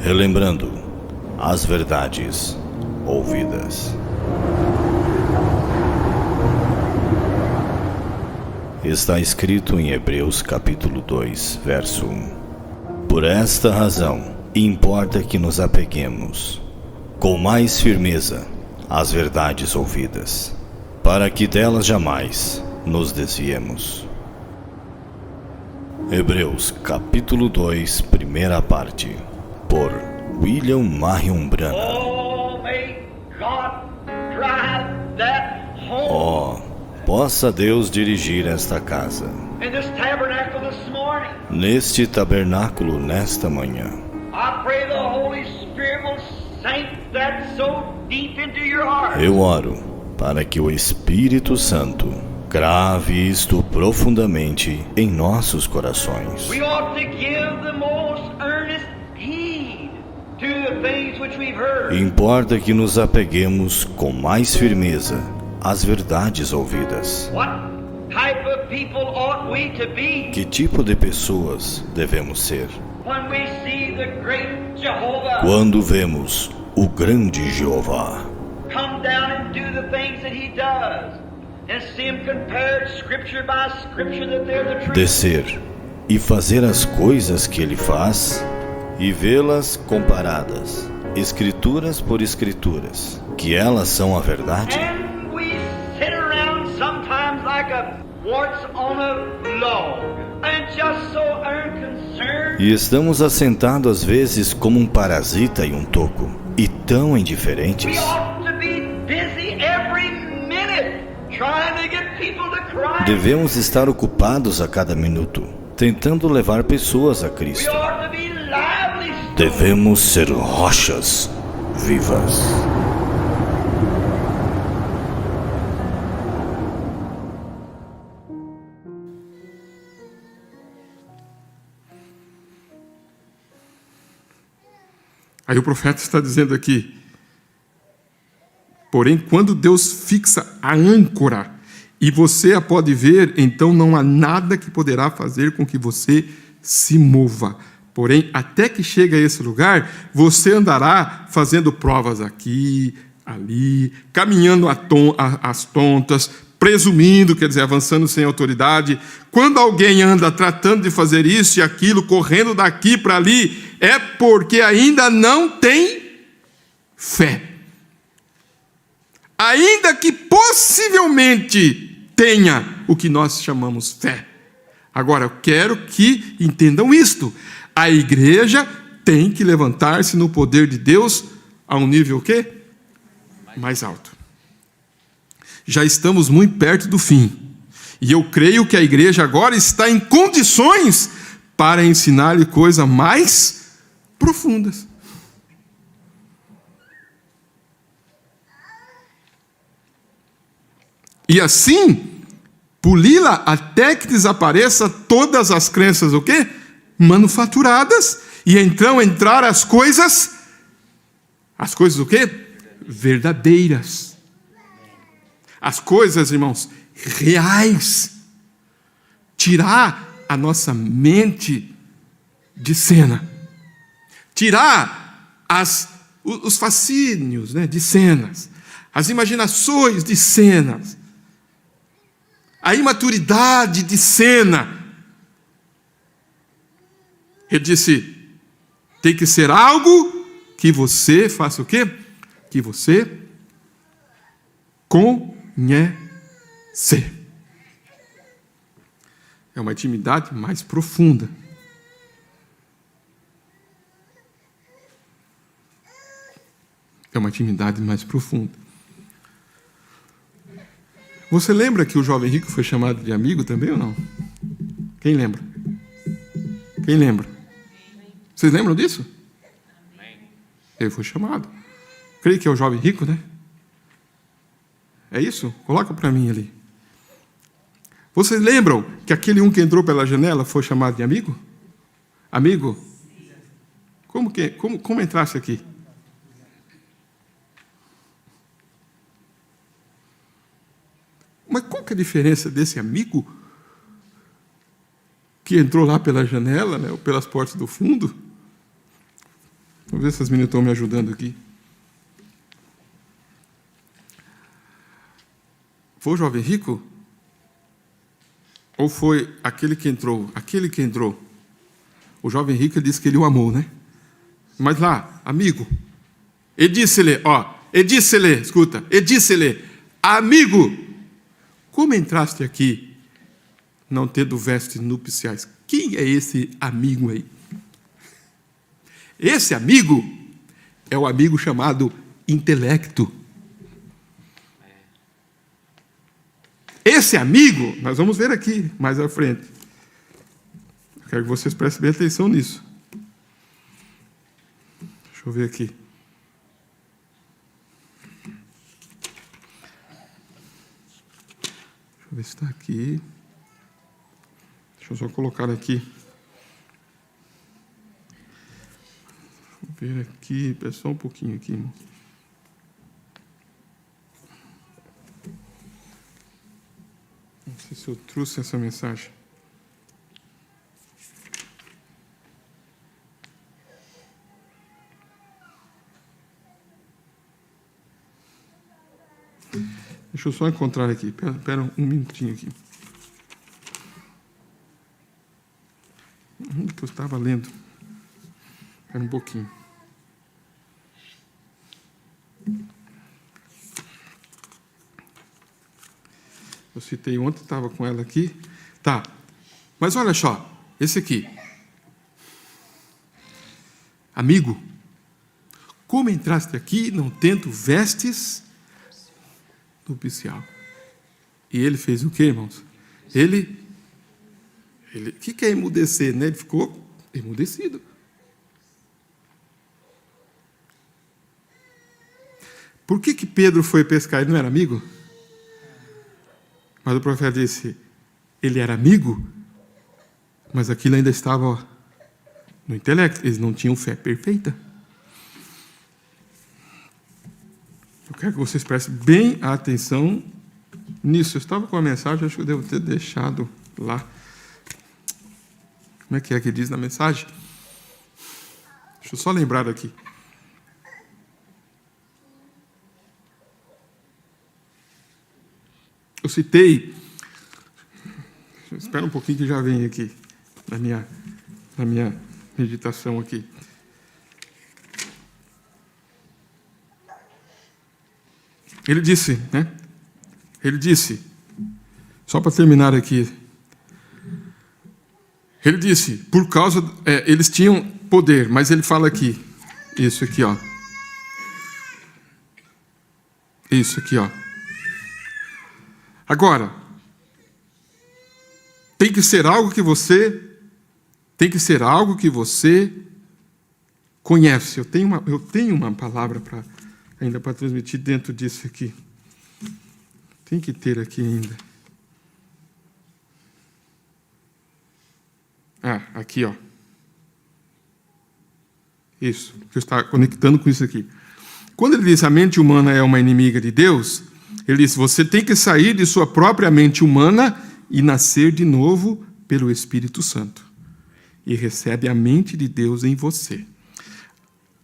relembrando as verdades ouvidas. Está escrito em Hebreus capítulo 2, verso 1. Por esta razão, importa que nos apeguemos com mais firmeza às verdades ouvidas, para que delas jamais nos desviemos. Hebreus capítulo 2, primeira parte, por William Marion Branham. Possa Deus dirigir esta casa, neste tabernáculo nesta manhã. Eu oro para que o Espírito Santo grave isto profundamente em nossos corações. Importa que nos apeguemos com mais firmeza às verdades ouvidas. Que tipo de pessoas devemos ser quando vemos o grande Jeová descer e fazer as coisas que ele faz e vê-las comparadas, escrituras por escrituras, que elas são a verdade? E estamos assentados às vezes como um parasita em um toco, e tão indiferentes. Devemos estar ocupados a cada minuto, tentando levar pessoas a Cristo. Devemos ser rochas vivas. Aí o profeta está dizendo aqui: porém, quando Deus fixa a âncora e você a pode ver, então não há nada que poderá fazer com que você se mova. Porém, até que chegue a esse lugar, você andará fazendo provas aqui, ali, caminhando às tontas, presumindo, quer dizer, avançando sem autoridade. Quando alguém anda tratando de fazer isso e aquilo, correndo daqui para ali, é porque ainda não tem fé. Ainda que possivelmente tenha o que nós chamamos fé. Agora, eu quero que entendam isto. A igreja tem que levantar-se no poder de Deus a um nível o quê? Mais alto. Já estamos muito perto do fim. E eu creio que a igreja agora está em condições para ensinar-lhe coisas mais profundas. E assim, poli-la até que desapareça todas as crenças, o quê? Manufaturadas, e então entrar as coisas o quê? Verdadeiras. As coisas, irmãos, reais. Tirar a nossa mente de cena. Tirar os fascínios, né, de cenas. As imaginações de cenas. A imaturidade de cena. Ele disse, tem que ser algo que você faça o quê? Que você conhecer. É uma intimidade mais profunda. É uma intimidade mais profunda. Você lembra que o jovem rico foi chamado de amigo também ou não? Quem lembra? Quem lembra? Vocês lembram disso? Ele foi chamado. Creio que é o jovem rico, né? É isso? Coloca para mim ali. Vocês lembram que aquele um que entrou pela janela foi chamado de amigo? Amigo? Como entrasse aqui? Mas qual que é a diferença desse amigo que entrou lá pela janela, né, ou pelas portas do fundo? Vou ver se as meninas estão me ajudando aqui. Foi o jovem rico? Ou foi aquele que entrou? Aquele que entrou. O jovem rico disse que ele o amou, né? Mas lá, amigo, ele disse-lhe, escuta, ele disse-lhe, amigo, como entraste aqui, não tendo vestes nupciais? Quem é esse amigo aí? Esse amigo é o amigo chamado intelecto. Esse amigo, nós vamos ver aqui mais à frente. Eu quero que vocês prestem bem atenção nisso. Deixa eu ver aqui. Deixa eu ver se está aqui. Deixa eu só colocar aqui. Deixa eu ver aqui, pessoal, um pouquinho aqui, irmão. Não sei se eu trouxe essa mensagem. Deixa eu só encontrar aqui. Espera um minutinho aqui. Que eu estava lendo. Espera um pouquinho. Eu citei ontem, estava com ela aqui. Tá. Mas olha só, esse aqui. Amigo, como entraste aqui não tendo vestes nupcial? E ele fez o quê, irmãos? Ele o que é emudecer, né? Ele ficou emudecido. Por que Pedro foi pescar? Ele não era amigo? Mas o profeta disse, ele era amigo, mas aquilo ainda estava no intelecto. Eles não tinham fé perfeita. Eu quero que vocês prestem bem atenção nisso. Eu estava com a mensagem, acho que eu devo ter deixado lá. Como é que diz na mensagem? Deixa eu só lembrar aqui. Eu citei, espera um pouquinho que já vem aqui, na minha meditação aqui. Ele disse, né? Ele disse, só para terminar aqui, ele disse, por causa, eles tinham poder, mas ele fala aqui, isso aqui, ó. Isso aqui, ó. Agora, tem que ser algo que você conhece. Eu tenho uma palavra ainda para transmitir dentro disso aqui. Tem que ter aqui ainda. Aqui, ó. Isso, que eu estava conectando com isso aqui. Quando ele diz a mente humana é uma inimiga de Deus, ele diz, você tem que sair de sua própria mente humana e nascer de novo pelo Espírito Santo. E recebe a mente de Deus em você.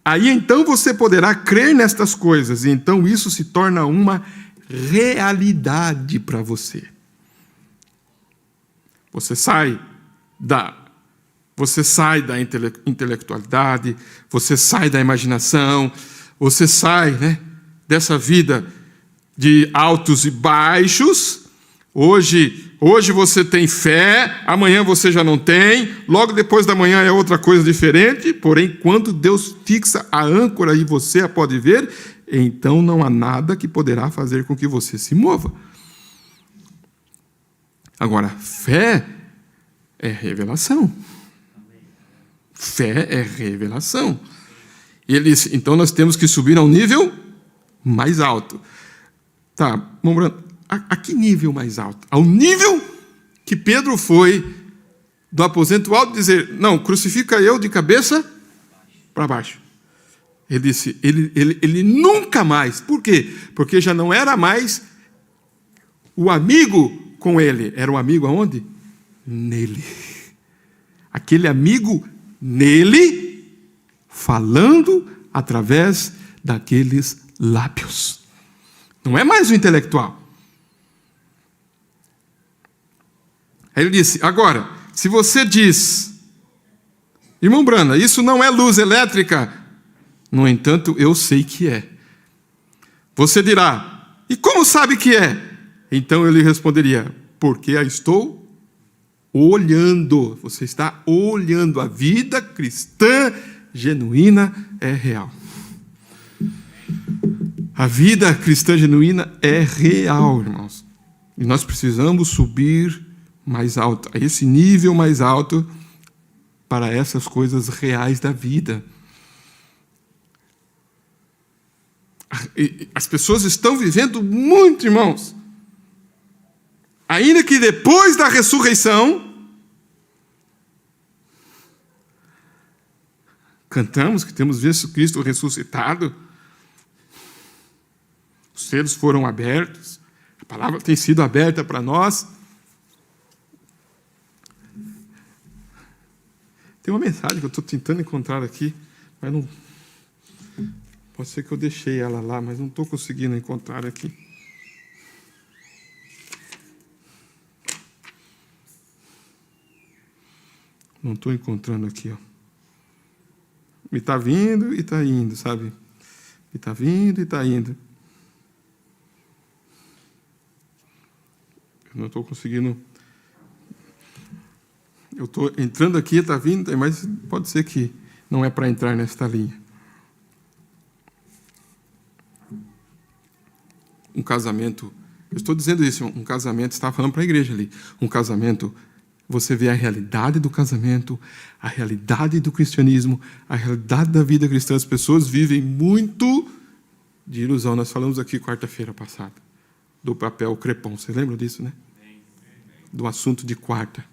Aí então você poderá crer nestas coisas, e então isso se torna uma realidade para você. Você sai da intelectualidade, você sai da imaginação, você sai, né, dessa vida de altos e baixos. Hoje você tem fé, amanhã você já não tem, logo depois da manhã é outra coisa diferente, porém, quando Deus fixa a âncora e você a pode ver, então não há nada que poderá fazer com que você se mova. Agora, fé é revelação. Fé é revelação. E ele disse, então nós temos que subir a um nível mais alto. Tá, lembrando, a que nível mais alto? Ao nível que Pedro foi do aposento alto dizer, não, crucifica eu de cabeça para baixo. Ele disse, ele nunca mais. Por quê? Porque já não era mais o amigo com ele. Era o amigo aonde? Nele. Aquele amigo nele falando através daqueles lábios. Não é mais o intelectual. Aí ele disse, agora, se você diz, irmão Brana, isso não é luz elétrica, no entanto, eu sei que é. Você dirá, e como sabe que é? Então eu lhe responderia, porque a estou olhando. Você está olhando. A vida cristã genuína é real. A vida cristã genuína é real, irmãos. E nós precisamos subir mais alto, a esse nível mais alto, para essas coisas reais da vida. As pessoas estão vivendo muito, irmãos. Ainda que depois da ressurreição, cantamos que temos visto Cristo ressuscitado, os selos foram abertos, a palavra tem sido aberta para nós. Tem uma mensagem que eu estou tentando encontrar aqui, mas não. Pode ser que eu deixei ela lá, mas não estou conseguindo encontrar aqui. Não estou encontrando aqui, ó. Me está vindo e está indo, sabe? Me está vindo e está indo. Eu não estou conseguindo. Eu estou entrando aqui, está vindo, mas pode ser que não é para entrar nesta linha. Um casamento, eu estou dizendo isso, um casamento, estava falando para a igreja ali, um casamento, você vê a realidade do casamento, a realidade do cristianismo, a realidade da vida cristã. As pessoas vivem muito de ilusão. Nós falamos aqui quarta-feira passada, do papel crepom. Vocês lembram disso, né? Do assunto de quarta.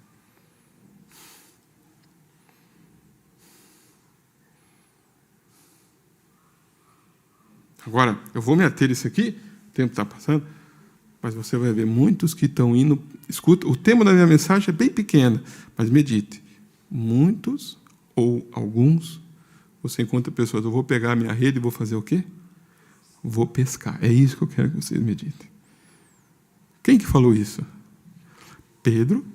Agora, eu vou me ater isso aqui, o tempo está passando, mas você vai ver muitos que estão indo. Escuta, o tema da minha mensagem é bem pequeno, mas medite. Muitos ou alguns, você encontra pessoas, eu vou pegar a minha rede e vou fazer o quê? Vou pescar. É isso que eu quero que vocês meditem. Quem que falou isso? Pedro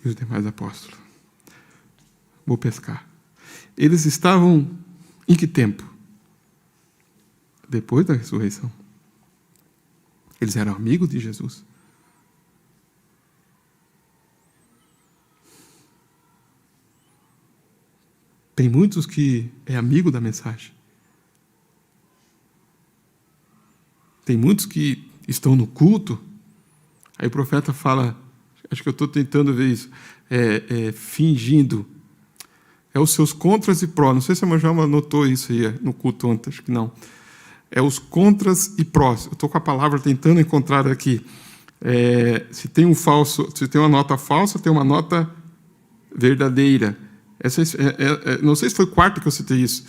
e os demais apóstolos. Vou pescar. Eles estavam em que tempo? Depois da ressurreição. Eles eram amigos de Jesus. Tem muitos que é amigo da mensagem. Tem muitos que estão no culto. Aí o profeta fala, acho que eu estou tentando ver isso, fingindo. É os seus contras e prós. Não sei se a irmã João anotou isso aí no culto ontem, acho que não. É os contras e prós. Eu estou com a palavra tentando encontrar aqui. Se tem uma nota falsa, tem uma nota verdadeira. Não sei se foi quarta que eu citei isso.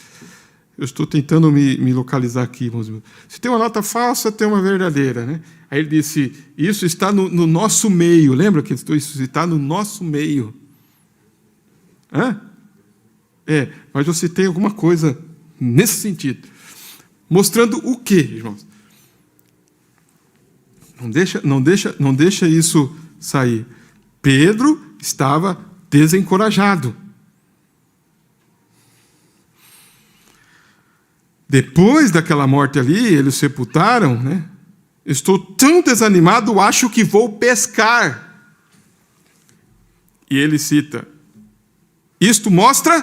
Eu estou tentando me localizar aqui, irmãos. Se tem uma nota falsa, tem uma verdadeira, né? Aí ele disse, isso está no nosso meio. Lembra que isso está no nosso meio? Mas eu citei alguma coisa nesse sentido. Mostrando o quê, irmãos? Não deixa isso sair. Pedro estava desencorajado. Depois daquela morte ali, eles sepultaram, né? Estou tão desanimado, acho que vou pescar. E ele cita, isto mostra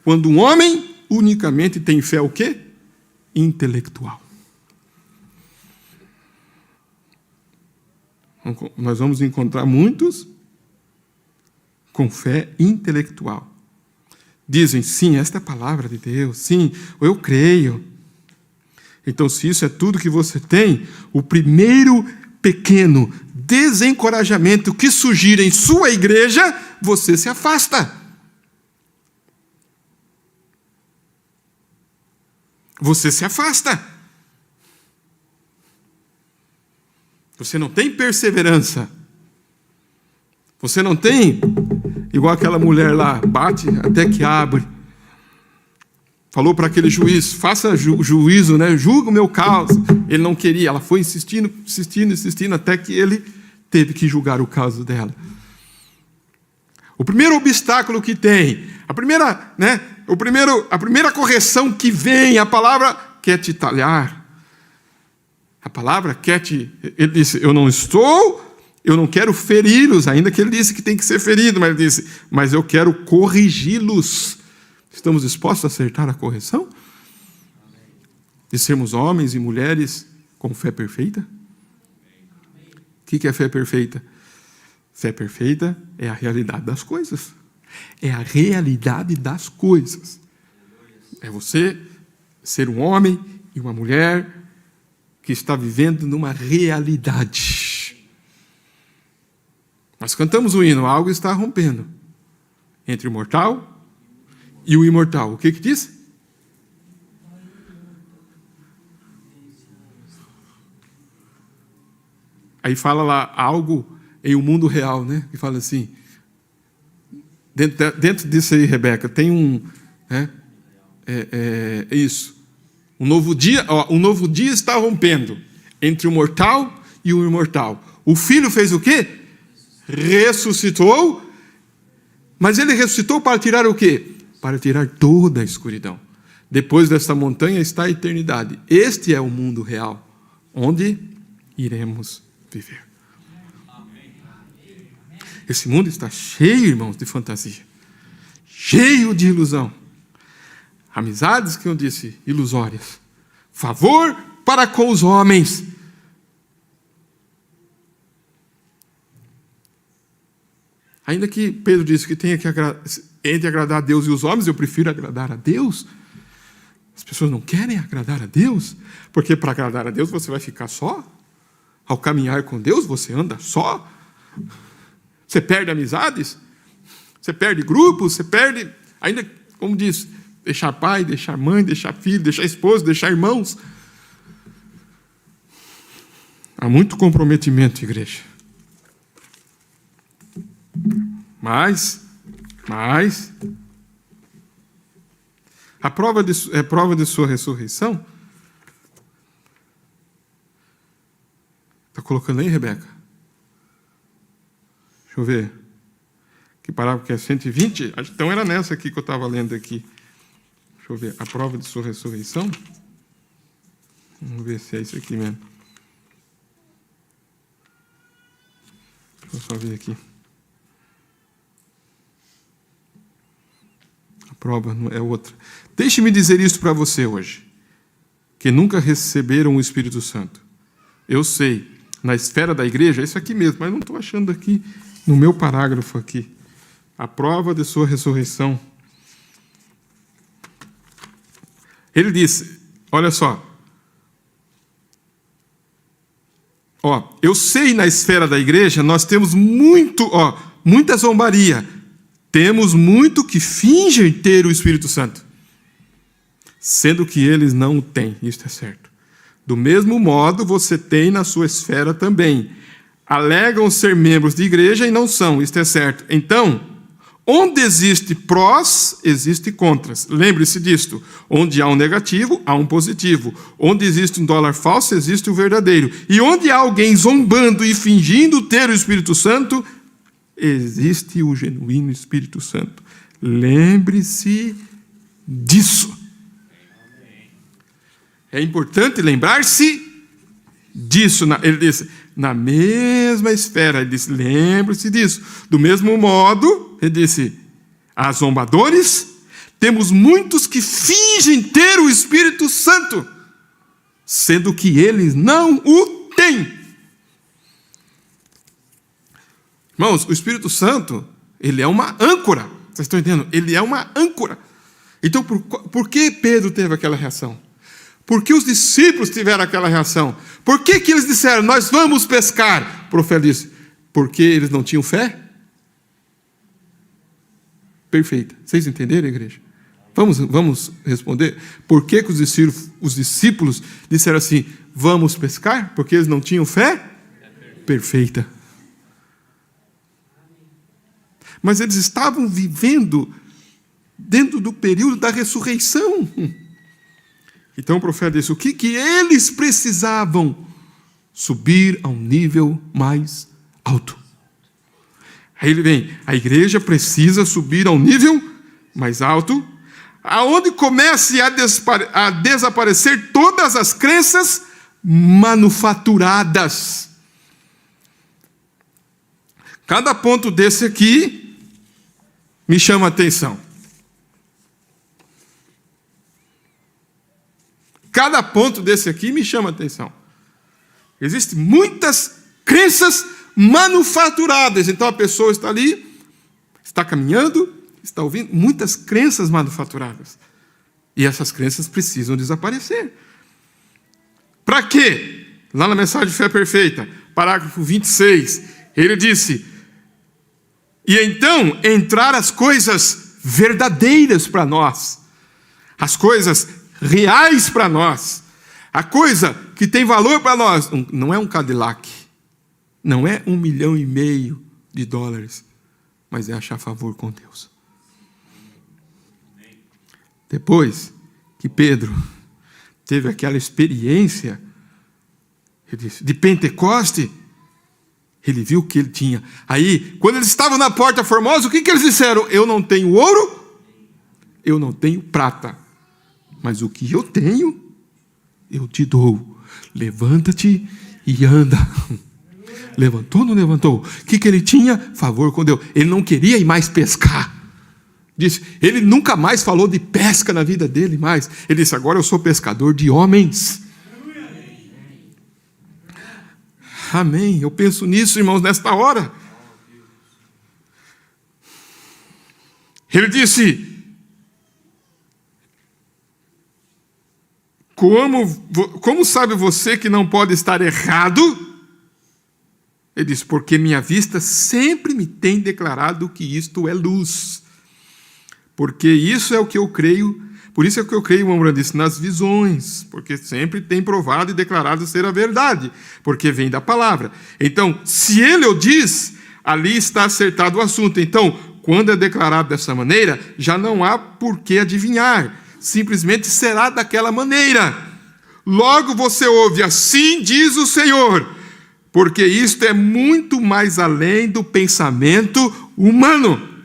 quando um homem unicamente tem fé o quê? Intelectual. Nós vamos encontrar muitos com fé intelectual. Dizem, sim, esta é a palavra de Deus, sim, eu creio. Então, se isso é tudo que você tem, o primeiro pequeno desencorajamento que surgir em sua igreja, você se afasta. Você se afasta. Você não tem perseverança. Você não tem, igual aquela mulher lá, bate até que abre. falou para aquele juiz, faça juízo, né? Julga o meu caso. Ele não queria, ela foi insistindo, até que ele teve que julgar o caso dela. O primeiro obstáculo que tem, a primeira correção que vem, a palavra quer te talhar. A palavra quer te... Ele disse, eu não quero feri-los, ainda que ele disse que tem que ser ferido, mas ele disse, mas eu quero corrigi-los. Estamos dispostos a acertar a correção? De sermos homens e mulheres com fé perfeita? O que é fé perfeita? Fé perfeita é a realidade das coisas. É a realidade das coisas. É você ser um homem e uma mulher que está vivendo numa realidade. Nós cantamos o hino, algo está rompendo entre o mortal e o imortal. O que diz? Aí fala lá algo em um mundo real, né? Que fala assim, dentro disso aí, Rebeca, tem um... isso. Um novo dia está rompendo entre o mortal e o imortal. O Filho fez o quê? Ressuscitou, mas ele ressuscitou para tirar o quê? Para tirar toda a escuridão. Depois desta montanha está a eternidade. Este é o mundo real, onde iremos viver. Esse mundo está cheio, irmãos, de fantasia, cheio de ilusão. Amizades, que eu disse, ilusórias. Favor para com os homens. Ainda que Pedro disse que tenha que entre agradar a Deus e os homens, eu prefiro agradar a Deus. As pessoas não querem agradar a Deus, porque para agradar a Deus você vai ficar só. Ao caminhar com Deus, você anda só. Você perde amizades, você perde grupos, você perde, ainda, como diz, deixar pai, deixar mãe, deixar filho, deixar esposo, deixar irmãos. Há muito comprometimento, igreja. Mas a prova de sua ressurreição. Está colocando aí, Rebeca? Deixa eu ver. Que parágrafo que é 120? Então era nessa aqui que eu estava lendo aqui. Deixa eu ver. A prova de sua ressurreição. Vamos ver se é isso aqui mesmo. Deixa eu só ver aqui. A prova não é outra. Deixe-me dizer isso para você hoje. Que nunca receberam o Espírito Santo. Eu sei, na esfera da igreja, é isso aqui mesmo, mas não estou achando aqui no meu parágrafo aqui. A prova de sua ressurreição. Ele disse, olha só. Eu sei, na esfera da igreja, nós temos muita zombaria. Temos muito que fingem ter o Espírito Santo, sendo que eles não o têm. Isso é certo. Do mesmo modo, você tem na sua esfera também. Alegam ser membros de igreja e não são. Isso é certo. Então, onde existe prós, existe contras. Lembre-se disto. Onde há um negativo, há um positivo. Onde existe um dólar falso, existe o verdadeiro. E onde há alguém zombando e fingindo ter o Espírito Santo, existe o genuíno Espírito Santo. Lembre-se disso. É importante lembrar-se disso. Ele disse, na mesma esfera, ele disse, lembre-se disso. Do mesmo modo, ele disse, há zombadores, temos muitos que fingem ter o Espírito Santo, sendo que eles não o têm. Irmãos, o Espírito Santo, ele é uma âncora. Vocês estão entendendo? Ele é uma âncora. Então, por que Pedro teve aquela reação? Por que os discípulos tiveram aquela reação? Por que eles disseram, nós vamos pescar? O profeta disse, porque eles não tinham fé? Perfeito. Vocês entenderam, igreja? Vamos responder. Por que os discípulos disseram assim, vamos pescar? Porque eles não tinham fé? Perfeita. Mas eles estavam vivendo dentro do período da ressurreição. Então o profeta disse, o que eles precisavam? Subir a um nível mais alto. Aí ele vem, a igreja precisa subir a um nível mais alto, aonde comece a desaparecer todas as crenças manufaturadas. Cada ponto desse aqui me chama a atenção. Cada ponto desse aqui me chama a atenção. Existem muitas crenças manufaturadas. Então a pessoa está ali, está caminhando, está ouvindo muitas crenças manufaturadas. E essas crenças precisam desaparecer. Para quê? Lá na mensagem de Fé Perfeita, parágrafo 26, ele disse, e então entrar as coisas verdadeiras para nós, as coisas reais para nós, a coisa que tem valor para nós, não é um Cadillac, não é $1,5 milhão de dólares, mas é achar favor com Deus. Depois que Pedro teve aquela experiência de Pentecoste, ele viu o que ele tinha. Aí, quando eles estavam na Porta Formosa, o que eles disseram? Eu não tenho ouro, eu não tenho prata, mas o que eu tenho, eu te dou. Levanta-te e anda. Levantou ou não levantou? O que ele tinha? Favor com Deus. Ele não queria ir mais pescar. Disse, ele nunca mais falou de pesca na vida dele mais. Ele disse, agora eu sou pescador de homens. Amém. Eu penso nisso, irmãos, nesta hora. Ele disse, como sabe você que não pode estar errado? Ele disse, porque minha vista sempre me tem declarado que isto é luz. Porque isso é o que eu creio, por isso é que eu creio, o irmão disse, nas visões, porque sempre tem provado e declarado ser a verdade, porque vem da palavra. Então, se ele o diz, ali está acertado o assunto. Então, quando é declarado dessa maneira, já não há por que adivinhar, simplesmente será daquela maneira. Logo você ouve, assim diz o Senhor, porque isto é muito mais além do pensamento humano.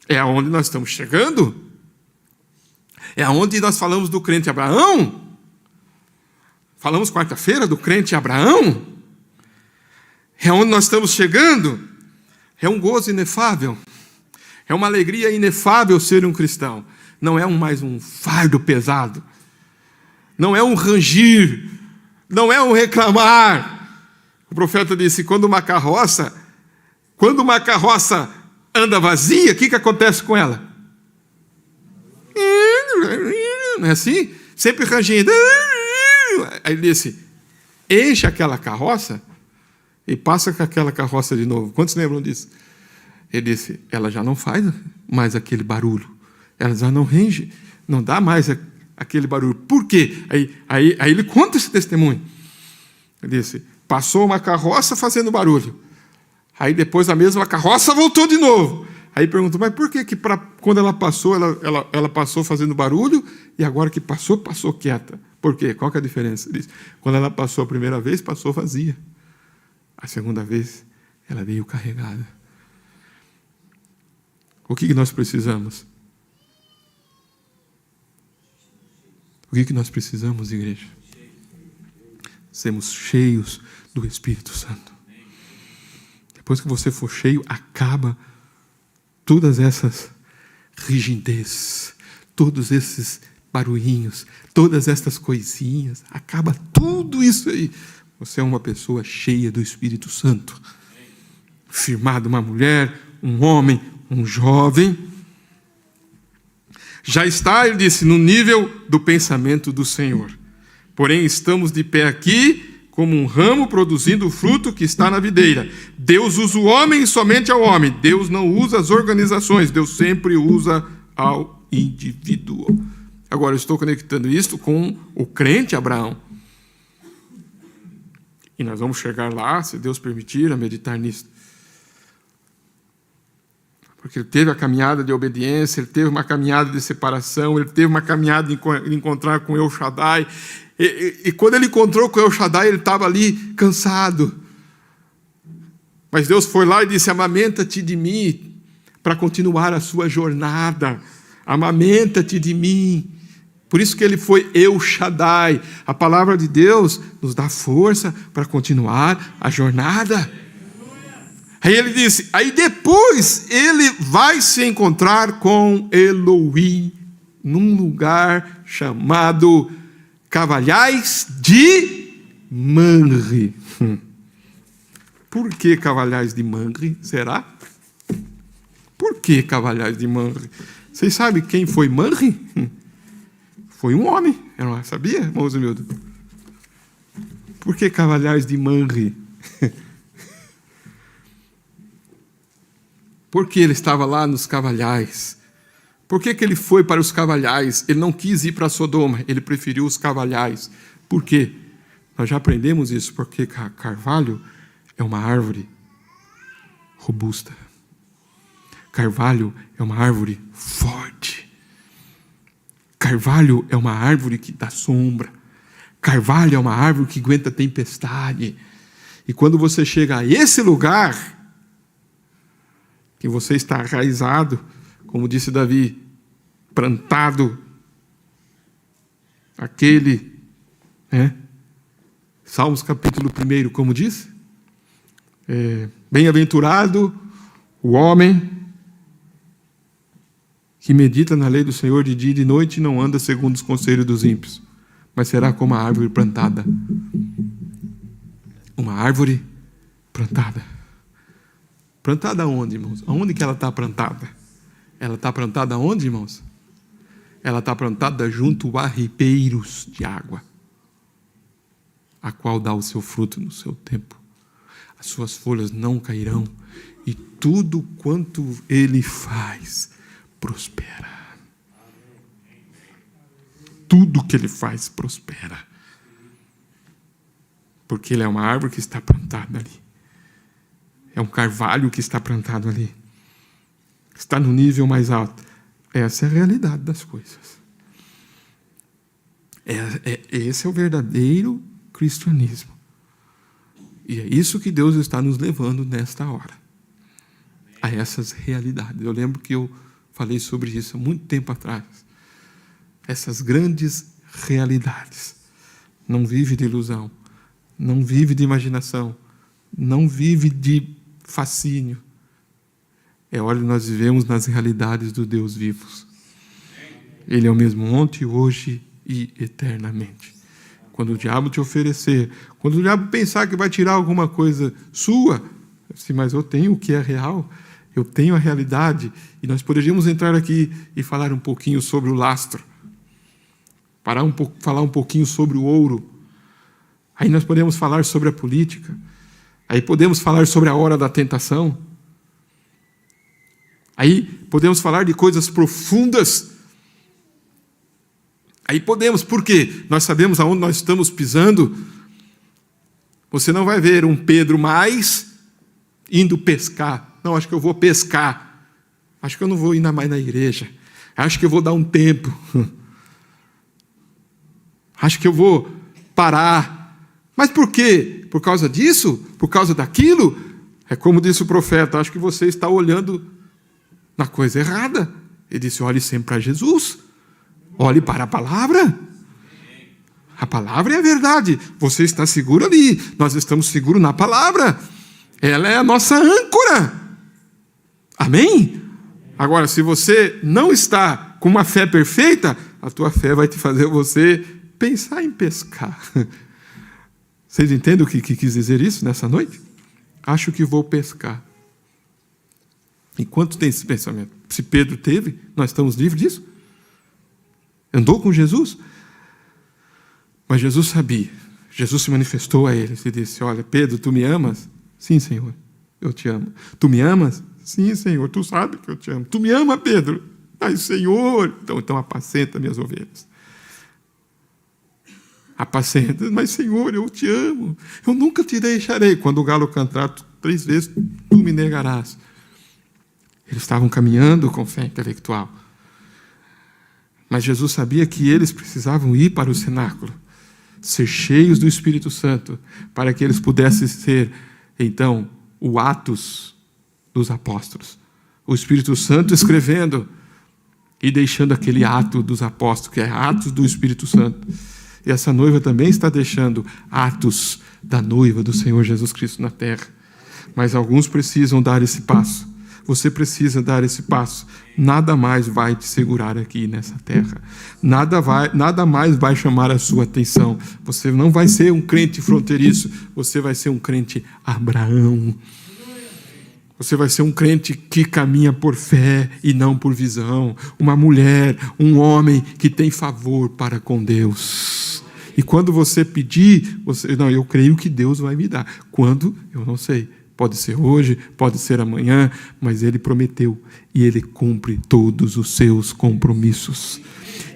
É aonde nós estamos chegando? É aonde nós falamos do crente Abraão? Falamos quarta-feira do crente Abraão? É onde nós estamos chegando? É um gozo inefável. É uma alegria inefável ser um cristão. Não é mais um fardo pesado. Não é um rangir. Não é um reclamar. O profeta disse, quando uma carroça anda vazia, o que acontece com ela? Não é assim? Sempre rangindo. Aí ele disse, enche aquela carroça e passa com aquela carroça de novo. Quantos lembram disso? Ele disse, ela já não faz mais aquele barulho. Ela já não range, não dá mais aquele barulho. Por quê? Aí ele conta esse testemunho. Ele disse, passou uma carroça fazendo barulho. Aí depois a mesma carroça voltou de novo. Aí perguntou, mas por que quando ela passou, ela passou fazendo barulho e agora que passou quieta? Por quê? Qual que é a diferença? Ele disse, quando ela passou a primeira vez, passou vazia. A segunda vez, ela veio carregada. O que nós precisamos? O que nós precisamos, igreja? Sermos cheios do Espírito Santo. Depois que você for cheio, acaba todas essas rigidez, todos esses barulhinhos, todas essas coisinhas, acaba tudo isso aí. Você é uma pessoa cheia do Espírito Santo. Firmado, uma mulher, um homem, um jovem. Já está, ele disse, no nível do pensamento do Senhor. Porém, estamos de pé aqui como um ramo produzindo o fruto que está na videira. Deus usa o homem e somente ao homem. Deus não usa as organizações. Deus sempre usa ao indivíduo. Agora, eu estou conectando isto com o crente Abraão. E nós vamos chegar lá, se Deus permitir, a meditar nisso. Porque ele teve a caminhada de obediência, ele teve uma caminhada de separação, ele teve uma caminhada de encontrar com El Shaddai. E quando ele encontrou com El Shaddai, ele estava ali cansado. Mas Deus foi lá e disse: amamenta-te de mim para continuar a sua jornada. Amamenta-te de mim. Por isso que ele foi El Shaddai. A palavra de Deus nos dá força para continuar a jornada. Aí ele disse, aí depois ele vai se encontrar com Elohim num lugar chamado Cavalhais de Manre. Por que Cavalhais de Manre? Será? Por que Cavalhais de Manre? Vocês sabem quem foi Manre? Foi um homem, sabia, irmãos humildes? Por que Cavalhais de Manre? Porque ele estava lá nos Cavalhais. Por que ele foi para os Cavalhais? Ele não quis ir para Sodoma, ele preferiu os Cavalhais. Por quê? Nós já aprendemos isso, porque carvalho é uma árvore robusta. Carvalho é uma árvore forte. Carvalho é uma árvore que dá sombra. Carvalho é uma árvore que aguenta tempestade. E quando você chega a esse lugar, que você está arraizado, como disse Davi, plantado, aquele, Salmos capítulo 1, como diz? Bem-aventurado o homem que medita na lei do Senhor de dia e de noite e não anda segundo os conselhos dos ímpios, mas será como a árvore plantada. Uma árvore plantada. Plantada onde, irmãos? Aonde que ela está plantada? Ela está plantada onde, irmãos? Ela está plantada junto a ribeiros de água, a qual dá o seu fruto no seu tempo. As suas folhas não cairão, e tudo quanto ele faz prospera. Tudo que ele faz prospera. Porque ele é uma árvore que está plantada ali. É um carvalho que está plantado ali. Está no nível mais alto. Essa é a realidade das coisas. Esse é o verdadeiro cristianismo. E é isso que Deus está nos levando nesta hora. A essas realidades. Eu lembro que eu falei sobre isso há muito tempo atrás. Essas grandes realidades. Não vive de ilusão. Não vive de imaginação. Não vive de fascínio. É hora de nós vivemos nas realidades do Deus vivos. Ele é o mesmo ontem, hoje e eternamente. Quando o diabo te oferecer, quando o diabo pensar que vai tirar alguma coisa sua, mas eu tenho o que é real, eu tenho a realidade, e nós poderíamos entrar aqui e falar um pouquinho sobre o lastro, falar um pouquinho sobre o ouro, aí nós podemos falar sobre a política, aí podemos falar sobre a hora da tentação, aí podemos falar de coisas profundas. Aí podemos, por quê? Nós sabemos aonde nós estamos pisando. Você não vai ver um Pedro mais indo pescar. Não, acho que eu vou pescar. Acho que eu não vou ir mais na igreja. Acho que eu vou dar um tempo. Acho que eu vou parar. Mas por quê? Por causa disso? Por causa daquilo? É como disse o profeta, acho que você está olhando na coisa errada. Ele disse, olhe sempre para Jesus. Olhe para a palavra. A palavra é a verdade. Você está seguro ali. Nós estamos seguros na palavra. Ela é a nossa âncora. Amém? Agora, se você não está com uma fé perfeita, a tua fé vai te fazer você pensar em pescar. Vocês entendem o que quis dizer isso nessa noite? Acho que vou pescar. E quanto tem esse pensamento? Se Pedro teve, nós estamos livres disso? Andou com Jesus? Mas Jesus sabia. Jesus se manifestou a ele e disse, olha, Pedro, tu me amas? Sim, Senhor, eu te amo. Tu me amas? Sim, Senhor, tu sabe que eu te amo. Tu me ama, Pedro? Ai, Senhor, então apacenta minhas ovelhas. Apacenta, mas Senhor, eu te amo. Eu nunca te deixarei. Quando o galo cantar 3 vezes, tu me negarás. Eles estavam caminhando com fé intelectual. Mas Jesus sabia que eles precisavam ir para o cenáculo, ser cheios do Espírito Santo, para que eles pudessem ser, então, o Atos dos apóstolos. O Espírito Santo escrevendo e deixando aquele ato dos apóstolos, que é Atos do Espírito Santo. E essa noiva também está deixando atos da noiva do Senhor Jesus Cristo na terra. Mas alguns precisam dar esse passo. Você precisa dar esse passo. Nada mais vai te segurar aqui nessa terra. Nada mais vai chamar a sua atenção. Você não vai ser um crente fronteiriço. Você vai ser um crente Abraão. Você vai ser um crente que caminha por fé e não por visão. Uma mulher, um homem que tem favor para com Deus. E quando você pedir, eu creio que Deus vai me dar. Quando? Eu não sei. Pode ser hoje, pode ser amanhã, mas Ele prometeu e Ele cumpre todos os seus compromissos.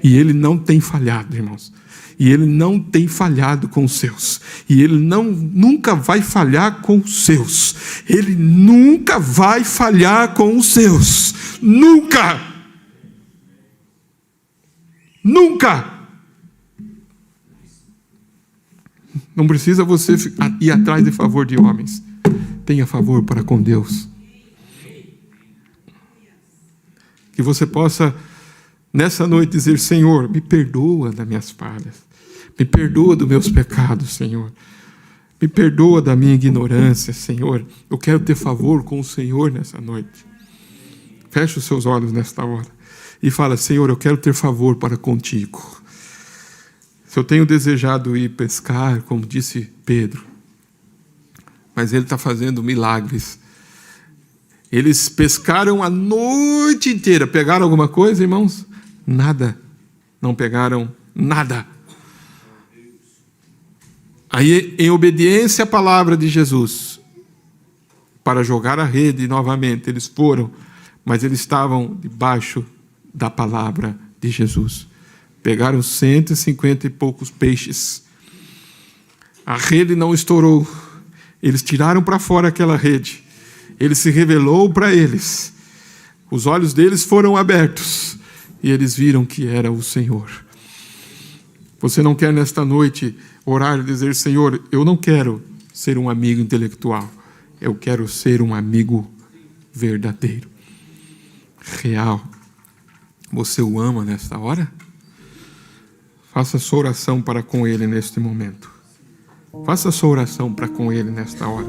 E Ele não tem falhado, irmãos. E Ele não tem falhado com os seus. E Ele nunca vai falhar com os seus. Ele nunca vai falhar com os seus. Nunca! Nunca! Não precisa você ir atrás de favor de homens. Tenha favor para com Deus. Que você possa, nessa noite, dizer: Senhor, me perdoa das minhas falhas. Me perdoa dos meus pecados, Senhor. Me perdoa da minha ignorância, Senhor. Eu quero ter favor com o Senhor nessa noite. Feche os seus olhos nesta hora e fala: Senhor, eu quero ter favor para contigo. Se eu tenho desejado ir pescar, como disse Pedro, mas Ele está fazendo milagres. Eles pescaram a noite inteira. Pegaram alguma coisa, irmãos? Nada. Não pegaram nada. Aí, em obediência à palavra de Jesus, para jogar a rede novamente, eles foram, mas eles estavam debaixo da palavra de Jesus. Pegaram 150 e poucos peixes. A rede não estourou. Eles tiraram para fora aquela rede. Ele se revelou para eles. Os olhos deles foram abertos. E eles viram que era o Senhor. Você não quer nesta noite orar e dizer: Senhor, eu não quero ser um amigo intelectual. Eu quero ser um amigo verdadeiro, real. Você o ama nesta hora? Faça sua oração para com Ele neste momento. Faça a sua oração para com Ele nesta hora.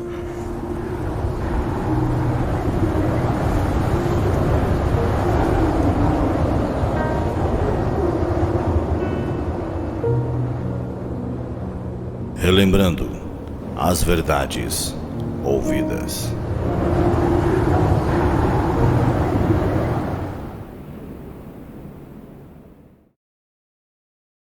Relembrando as verdades ouvidas.